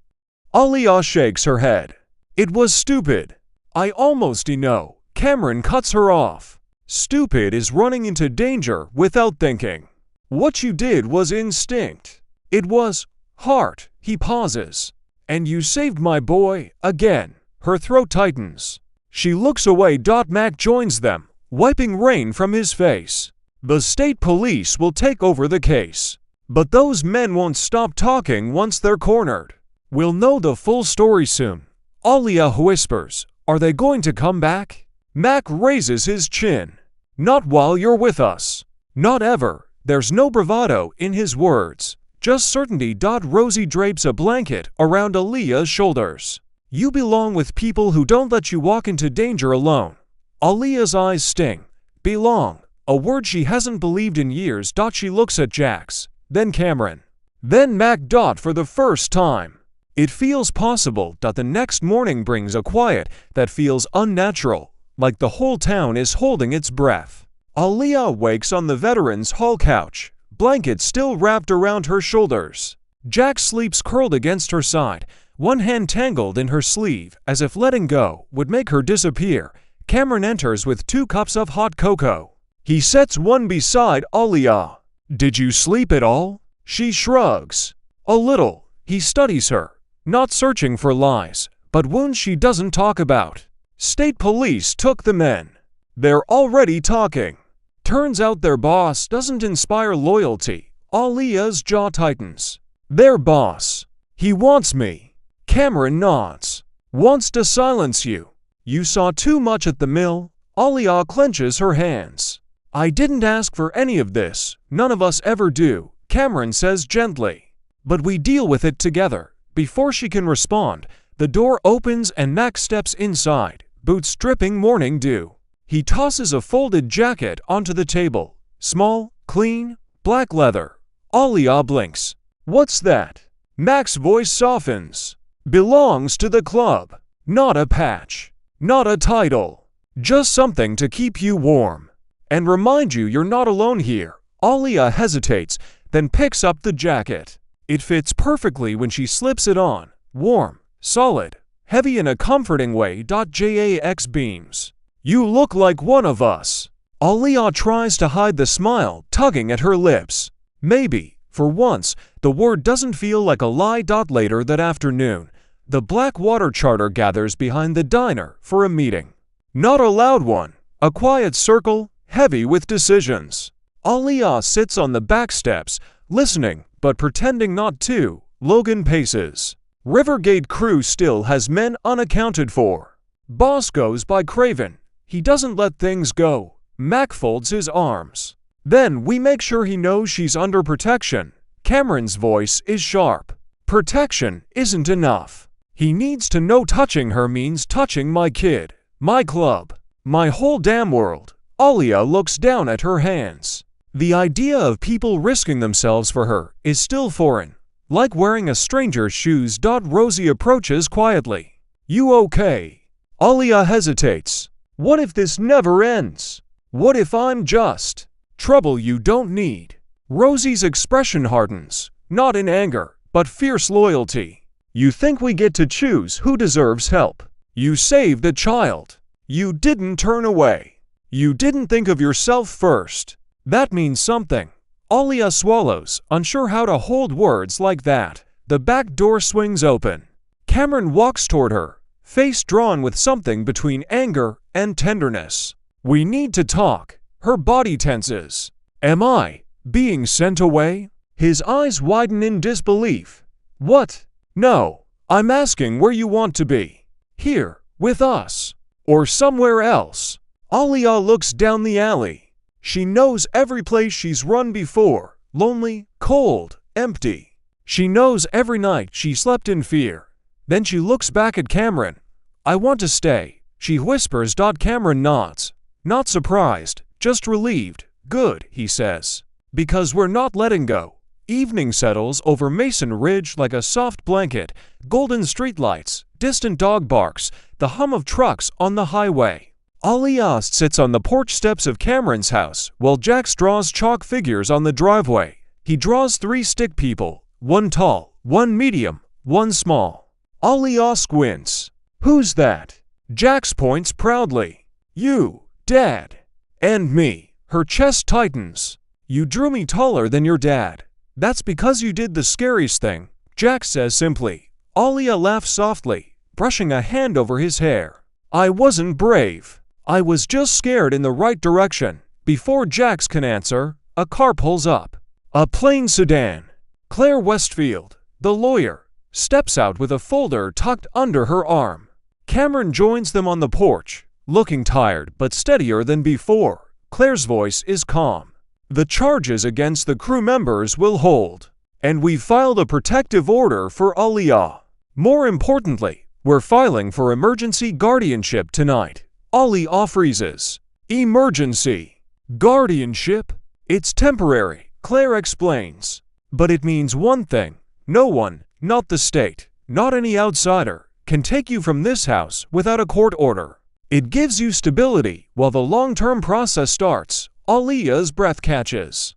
Speaker 1: Alia shakes her head. "It was stupid. I almost know." Cameron cuts her off. "Stupid is running into danger without thinking. What you did was instinct. It was heart." He pauses. "And you saved my boy again." Her throat tightens. She looks away. Mac joins them, wiping rain from his face. "The state police will take over the case. But those men won't stop talking once they're cornered. We'll know the full story soon." Alia whispers, "Are they going to come back?" Mac raises his chin. "Not while you're with us. Not ever." There's no bravado in his words, just certainty. Rosie drapes a blanket around Alia's shoulders. "You belong with people who don't let you walk into danger alone." Alia's eyes sting. Belong, a word she hasn't believed in years. She looks at Jax, then Cameron, then Mac. For the first time, it feels possible. The next morning brings a quiet that feels unnatural, like the whole town is holding its breath. Alia wakes on the veterans' hall couch, blanket still wrapped around her shoulders. Jax sleeps curled against her side, one hand tangled in her sleeve, as if letting go would make her disappear. Cameron enters with 2 cups of hot cocoa. He sets one beside Alia. "Did you sleep at all?" She shrugs. "A little." He studies her, not searching for lies, but wounds she doesn't talk about. "State police took the men. They're already talking." Turns out their boss doesn't inspire loyalty. Alia's jaw tightens. "Their boss. He wants me." Cameron nods. "Wants to silence you. You saw too much at the mill." Alia clenches her hands. "I didn't ask for any of this. None of us ever do," Cameron says gently. "But we deal with it together." Before she can respond, the door opens and Mac steps inside, boots dripping morning dew. He tosses a folded jacket onto the table. Small, clean, black leather. Alia blinks. "What's that?" Mac's voice softens. "Belongs to the club. Not a patch. Not a title. Just something to keep you warm. And remind you you're not alone here." Alia hesitates, then picks up the jacket. It fits perfectly when she slips it on. Warm, solid, heavy in a comforting way. Jax beams. "You look like one of us." Alia tries to hide the smile tugging at her lips. Maybe, for once, the word doesn't feel like a lie. Later that afternoon, the Blackwater Charter gathers behind the diner for a meeting. Not a loud one, a quiet circle, heavy with decisions. Alia sits on the back steps, listening, but pretending not to. Logan paces. Rivergate crew still has men unaccounted for. Boss goes by Craven. He doesn't let things go. Mac folds his arms. "Then we make sure he knows she's under protection." Cameron's voice is sharp. "Protection isn't enough. He needs to know touching her means touching my kid, my club, my whole damn world." Alia looks down at her hands. The idea of people risking themselves for her is still foreign. Like wearing a stranger's shoes. Rosie approaches quietly. "You okay?" Alia hesitates. "What if this never ends? What if I'm just trouble you don't need?" Rosie's expression hardens, not in anger, but fierce loyalty. "You think we get to choose who deserves help? You saved a child. You didn't turn away. You didn't think of yourself first. That means something." Alia swallows, unsure how to hold words like that. The back door swings open. Cameron walks toward her, face drawn with something between anger and tenderness. "We need to talk." Her body tenses. "Am I Being sent away? His eyes widen in disbelief. What? No, I'm asking where you want to be. Here, with us. Or somewhere else. Alia looks down the alley. She knows every place she's run before. Lonely, cold, empty. She knows every night she slept in fear. Then she looks back at Cameron. I want to stay, she whispers. Cameron nods. Not surprised, just relieved. Good, he says. Because we're not letting go. Evening settles over Mason Ridge like a soft blanket. Golden streetlights, distant dog barks, the hum of trucks on the highway. Alia sits on the porch steps of Cameron's house while Jax draws chalk figures on the driveway. He draws 3 stick people, one tall, one medium, one small. Alia squints. Who's that? Jax points proudly. You, Dad. And me. Her chest tightens. You drew me taller than your dad. That's because you did the scariest thing, Jax says simply. Alia laughs softly, brushing a hand over his hair. I wasn't brave. I was just scared in the right direction. Before Jax can answer, a car pulls up. A plain sedan. Claire Westfield, the lawyer, steps out with a folder tucked under her arm. Cameron joins them on the porch, looking tired but steadier than before. Claire's voice is calm. The charges against the crew members will hold, and we've filed a protective order for Alia. More importantly, we're filing for emergency guardianship tonight. Alia freezes. Emergency. Guardianship? It's temporary, Claire explains. But it means one thing. No one, not the state, not any outsider, can take you from this house without a court order. It gives you stability while the long-term process starts. Alia's breath catches.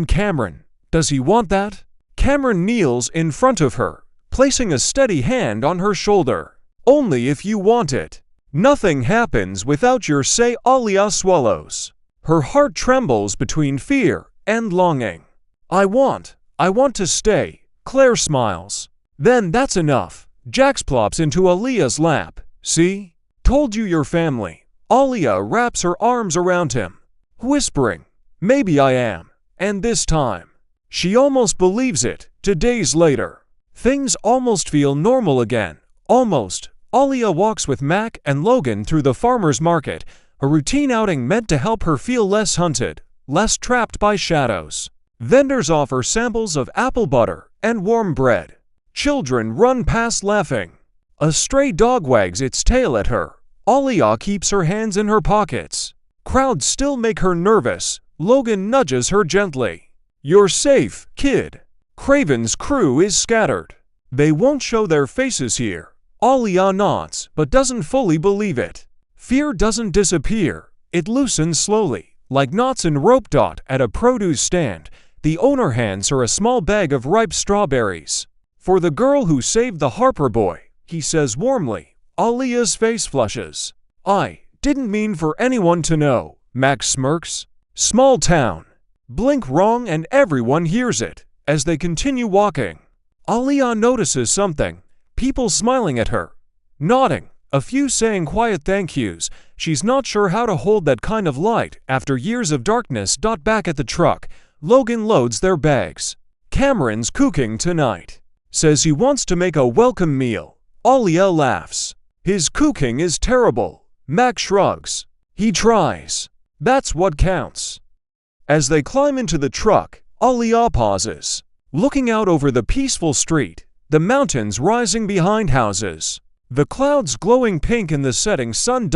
Speaker 1: Cameron. Does he want that? Cameron kneels in front of her, placing a steady hand on her shoulder. Only if you want it. Nothing happens without your say. Alia swallows. Her heart trembles between fear and longing. I want to stay. Claire smiles. Then that's enough. Jax plops into Alia's lap. See? Told you your family. Alia wraps her arms around him, whispering, maybe I am, and this time. She almost believes it. 2 days later, things almost feel normal again. Almost. Alia walks with Mac and Logan through the farmer's market, a routine outing meant to help her feel less hunted, less trapped by shadows. Vendors offer samples of apple butter and warm bread. Children run past laughing. A stray dog wags its tail at her. Alia keeps her hands in her pockets. Crowds still make her nervous. Logan nudges her gently. You're safe, kid. Craven's crew is scattered. They won't show their faces here. Alia nods, but doesn't fully believe it. Fear doesn't disappear. It loosens slowly, like knots in rope. At a produce stand, the owner hands her a small bag of ripe strawberries. For the girl who saved the Harper boy, he says warmly. Alia's face flushes. I didn't mean for anyone to know, Max smirks. Small town. Blink wrong and everyone hears it. As they continue walking, Alia notices something. People smiling at her. Nodding. A few saying quiet thank yous. She's not sure how to hold that kind of light after years of darkness. Back at the truck, Logan loads their bags. Cameron's cooking tonight. Says he wants to make a welcome meal. Alia laughs. His cooking is terrible. Mac shrugs. He tries. That's what counts. As they climb into the truck, Alia pauses, looking out over the peaceful street, the mountains rising behind houses, the clouds glowing pink in the setting sun.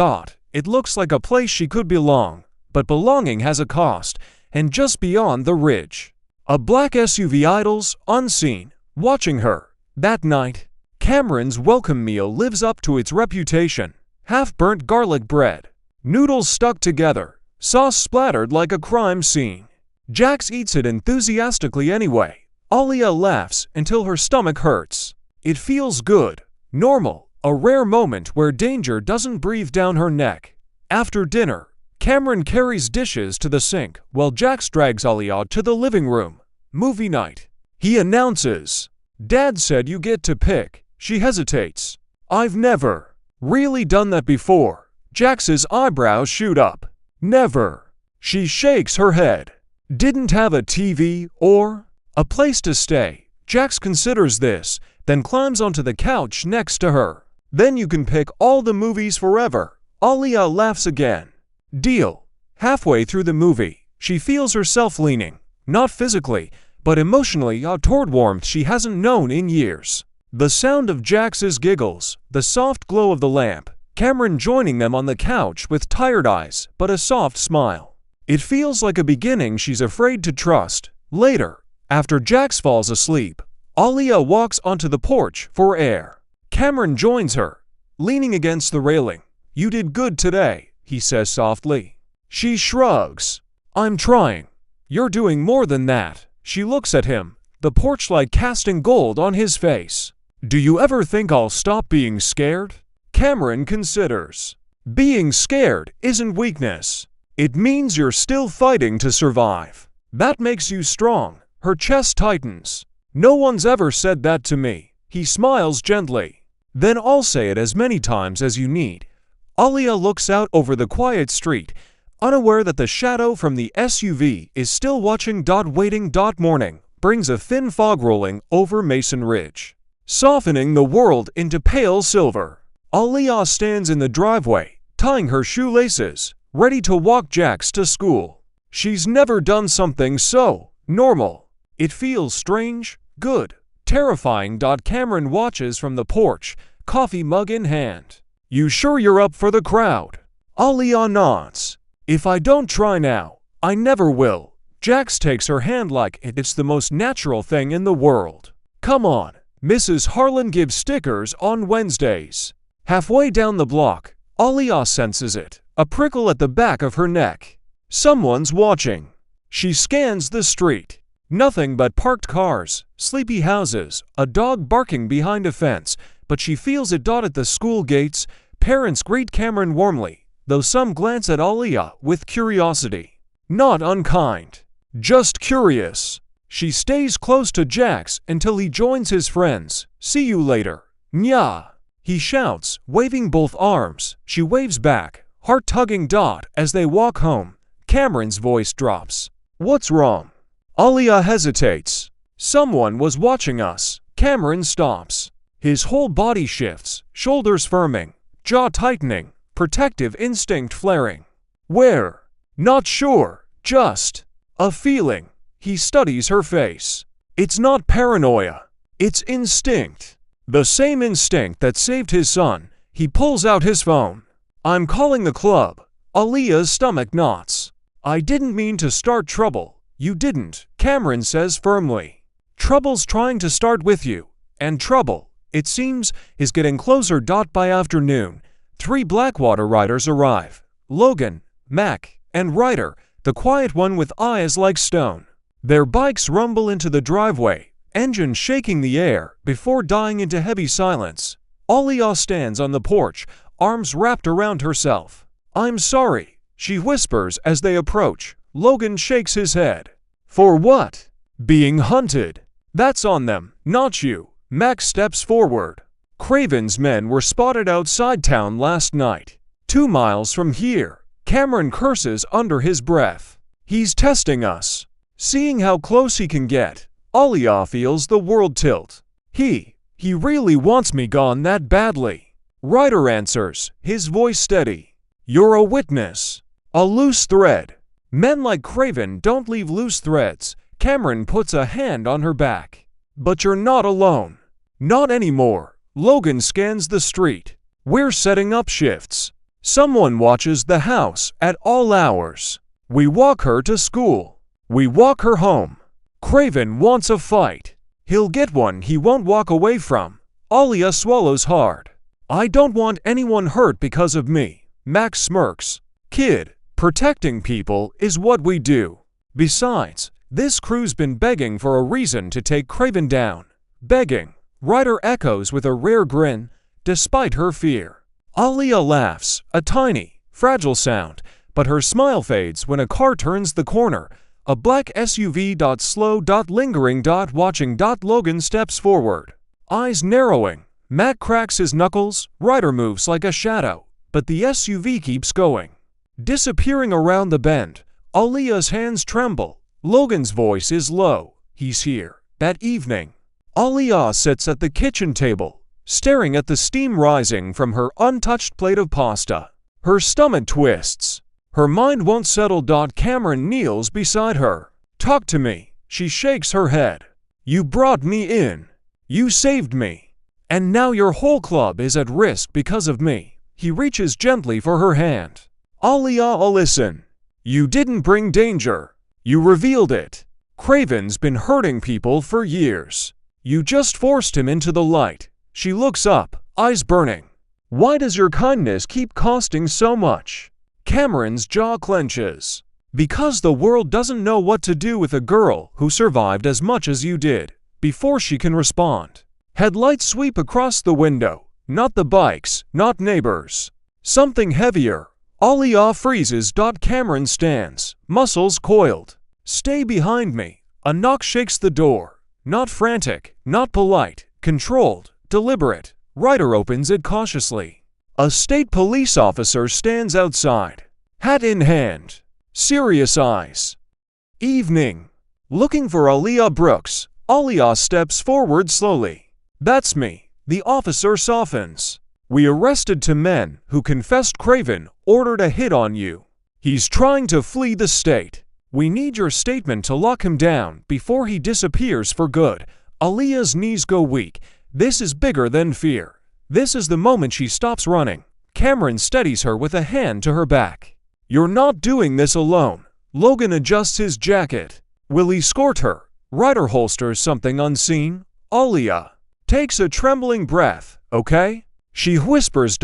Speaker 1: It looks like a place she could belong, but belonging has a cost, and just beyond the ridge, a black SUV idles, unseen, watching her. That night, Cameron's welcome meal lives up to its reputation. Half-burnt garlic bread, noodles stuck together, sauce splattered like a crime scene. Jax eats it enthusiastically anyway. Alia laughs until her stomach hurts. It feels good, normal, a rare moment where danger doesn't breathe down her neck. After dinner, Cameron carries dishes to the sink while Jax drags Alia to the living room. Movie night. He announces, Dad said you get to pick. She hesitates. I've never really done that before. Jax's eyebrows shoot up. Never. She shakes her head. Didn't have a TV or a place to stay. Jax considers this, then climbs onto the couch next to her. Then you can pick all the movies forever. Alia laughs again. Deal. Halfway through the movie, she feels herself leaning, not physically, but emotionally toward warmth she hasn't known in years. The sound of Jax's giggles, the soft glow of the lamp, Cameron joining them on the couch with tired eyes but a soft smile. It feels like a beginning she's afraid to trust. Later, after Jax falls asleep, Alia walks onto the porch for air. Cameron joins her, leaning against the railing. You did good today, he says softly. She shrugs. I'm trying. You're doing more than that. She looks at him, the porch light casting gold on his face. Do you ever think I'll stop being scared? Cameron considers. Being scared isn't weakness. It means you're still fighting to survive. That makes you strong. Her chest tightens. No one's ever said that to me. He smiles gently. Then I'll say it as many times as you need. Alia looks out over the quiet street, unaware that the shadow from the SUV is still watching. Waiting. Morning brings a thin fog rolling over Mason Ridge, softening the world into pale silver. Alia stands in the driveway, tying her shoelaces, ready to walk Jax to school. She's never done something so normal. It feels strange, good, terrifying. Cameron watches from the porch, coffee mug in hand. You sure you're up for the crowd? Alia nods. If I don't try now, I never will. Jax takes her hand like it's the most natural thing in the world. Come on. Mrs. Harlan gives stickers on Wednesdays. Halfway down the block, Alia senses it, a prickle at the back of her neck. Someone's watching. She scans the street. Nothing but parked cars, sleepy houses, a dog barking behind a fence, but she feels it. At the school gates, parents greet Cameron warmly, though some glance at Alia with curiosity. Not unkind, just curious. She stays close to Jax until he joins his friends. See you later. Nya, he shouts, waving both arms. She waves back, heart-tugging. As they walk home, Cameron's voice drops. What's wrong? Alia hesitates. Someone was watching us. Cameron stops. His whole body shifts, shoulders firming, jaw tightening, protective instinct flaring. Where? Not sure, just a feeling. He studies her face. It's not paranoia. It's instinct. The same instinct that saved his son. He pulls out his phone. I'm calling the club. Alia's stomach knots. I didn't mean to start trouble. You didn't, Cameron says firmly. Trouble's trying to start with you. And trouble, it seems, is getting closer. By afternoon, 3 Blackwater riders arrive. Logan, Mac, and Ryder, the quiet one with eyes like stone. Their bikes rumble into the driveway, engine shaking the air before dying into heavy silence. Alia stands on the porch, arms wrapped around herself. I'm sorry, she whispers as they approach. Logan shakes his head. For what? Being hunted. That's on them, not you. Max steps forward. Craven's men were spotted outside town last night. 2 miles from here. Cameron curses under his breath. He's testing us. Seeing how close he can get, Alia feels the world tilt. He really wants me gone that badly. Ryder answers, his voice steady. You're a witness. A loose thread. Men like Craven don't leave loose threads. Cameron puts a hand on her back. But you're not alone. Not anymore. Logan scans the street. We're setting up shifts. Someone watches the house at all hours. We walk her to school. We walk her home. Craven wants a fight. He'll get one he won't walk away from. Alia swallows hard. I don't want anyone hurt because of me. Max smirks. Kid, protecting people is what we do. Besides, this crew's been begging for a reason to take Craven down. Begging. Ryder echoes with a rare grin, despite her fear. Alia laughs, a tiny, fragile sound, but her smile fades when a car turns the corner. A black SUV. Slow. Lingering. Watching. Logan steps forward. Eyes narrowing. Mac cracks his knuckles. Ryder moves like a shadow, but the SUV keeps going. Disappearing around the bend, Alia's hands tremble. Logan's voice is low. He's here. That evening, Aliyah sits at the kitchen table, staring at the steam rising from her untouched plate of pasta. Her stomach twists. Her mind won't settle. Cameron kneels beside her. Talk to me. She shakes her head. You brought me in. You saved me. And now your whole club is at risk because of me. He reaches gently for her hand. Aliyah, listen. You didn't bring danger. You revealed it. Craven's been hurting people for years. You just forced him into the light. She looks up, eyes burning. Why does your kindness keep costing so much? Cameron's jaw clenches. Because the world doesn't know what to do with a girl who survived as much as you did. Before she can respond, headlights sweep across the window. Not the bikes, not neighbors. Something heavier. Aliyah freezes. Cameron stands, muscles coiled. Stay behind me. A knock shakes the door. Not frantic, not polite, controlled, deliberate. Ryder opens it cautiously. A state police officer stands outside, hat in hand, serious eyes. Evening. Looking for Aliyah Brooks, Aliyah steps forward slowly. That's me. The officer softens. We arrested two men who confessed Craven ordered a hit on you. He's trying to flee the state. We need your statement to lock him down before he disappears for good. Aliyah's knees go weak. This is bigger than fear. This is the moment she stops running. Cameron steadies her with a hand to her back. You're not doing this alone. Logan adjusts his jacket. Will escort her. Ryder holsters something unseen. Aliyah takes a trembling breath. Okay? She whispers.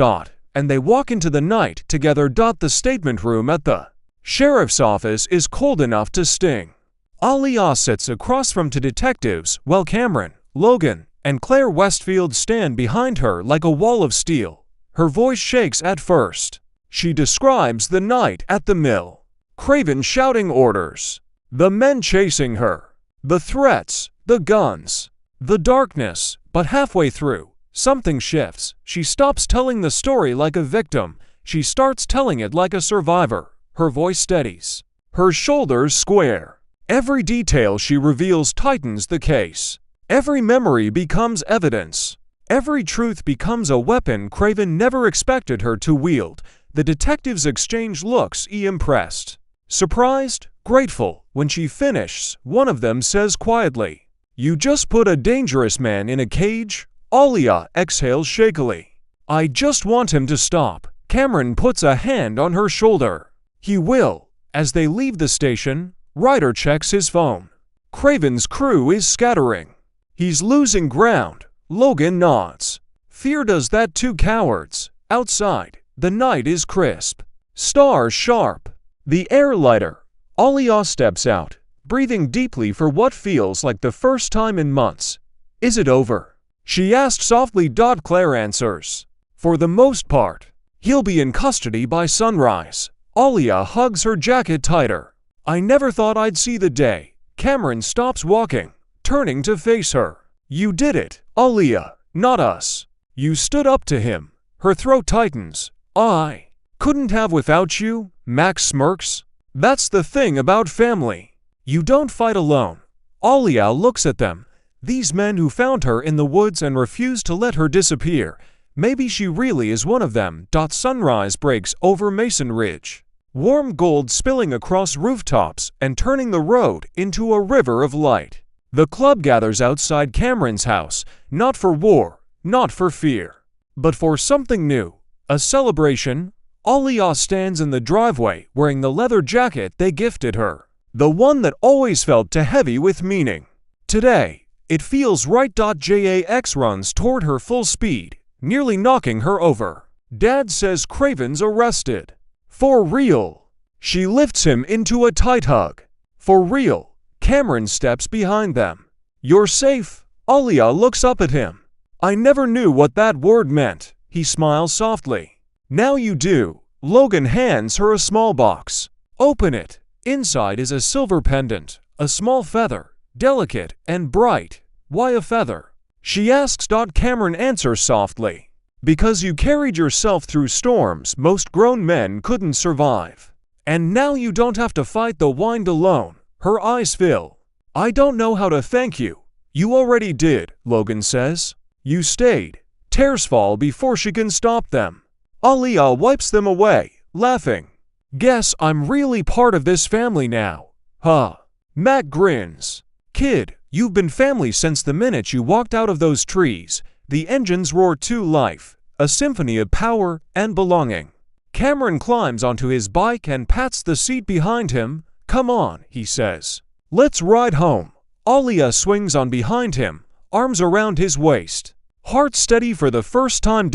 Speaker 1: And they walk into the night together. The statement room at the sheriff's office is cold enough to sting. Aliyah sits across from two detectives while Cameron, Logan, and Claire Westfield stand behind her like a wall of steel. Her voice shakes at first. She describes the night at the mill. Craven shouting orders. The men chasing her. The threats. The guns. The darkness. But halfway through, something shifts. She stops telling the story like a victim. She starts telling it like a survivor. Her voice steadies. Her shoulders square. Every detail she reveals tightens the case. Every memory becomes evidence. Every truth becomes a weapon Craven never expected her to wield. The detectives exchange looks. Impressed, surprised, grateful. When she finishes, one of them says quietly, You just put a dangerous man in a cage? Aliyah exhales shakily. I just want him to stop. Cameron puts a hand on her shoulder. He will. As they leave the station, Ryder checks his phone. Craven's crew is scattering. He's losing ground. Logan nods. Fear does that to cowards. Outside, the night is crisp. Stars sharp. The air lighter. Aliyah steps out, breathing deeply for what feels like the first time in months. Is it over? She asked softly. Claire answers. For the most part. He'll be in custody by sunrise. Aliyah hugs her jacket tighter. I never thought I'd see the day. Cameron stops walking, turning to face her. You did it, Aliyah, not us. You stood up to him. Her throat tightens. I couldn't have without you. Max smirks. That's the thing about family. You don't fight alone. Aliyah looks at them. These men who found her in the woods and refused to let her disappear. Maybe she really is one of them. Sunrise breaks over Mason Ridge. Warm gold spilling across rooftops and turning the road into a river of light. The club gathers outside Cameron's house, not for war, not for fear, but for something new. A celebration. Aliyah stands in the driveway wearing the leather jacket they gifted her. The one that always felt too heavy with meaning. Today, it feels right. Jax runs toward her full speed, nearly knocking her over. Dad says Craven's arrested. For real. She lifts him into a tight hug. For real. Cameron steps behind them. You're safe. Aliyah looks up at him. I never knew what that word meant. He smiles softly. Now you do. Logan hands her a small box. Open it. Inside is a silver pendant, a small feather, delicate and bright. Why a feather? She asks. Cameron answers softly. Because you carried yourself through storms most grown men couldn't survive. And now you don't have to fight the wind alone. Her eyes fill. I don't know how to thank you. You already did, Logan says. You stayed. Tears fall before she can stop them. Aaliyah wipes them away, laughing. Guess I'm really part of this family now. Huh. Mac grins. Kid, you've been family since the minute you walked out of those trees. The engines roar to life, a symphony of power and belonging. Cameron climbs onto his bike and pats the seat behind him. Come on, he says. Let's ride home. Aaliyah swings on behind him, arms around his waist. Heart steady for the first time.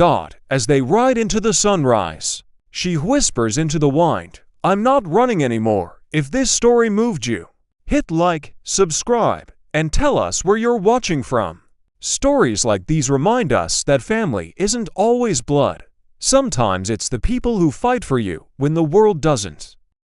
Speaker 1: As they ride into the sunrise. She whispers into the wind, I'm not running anymore. If this story moved you, hit like, subscribe, and tell us where you're watching from. Stories like these remind us that family isn't always blood. Sometimes it's the people who fight for you when the world doesn't.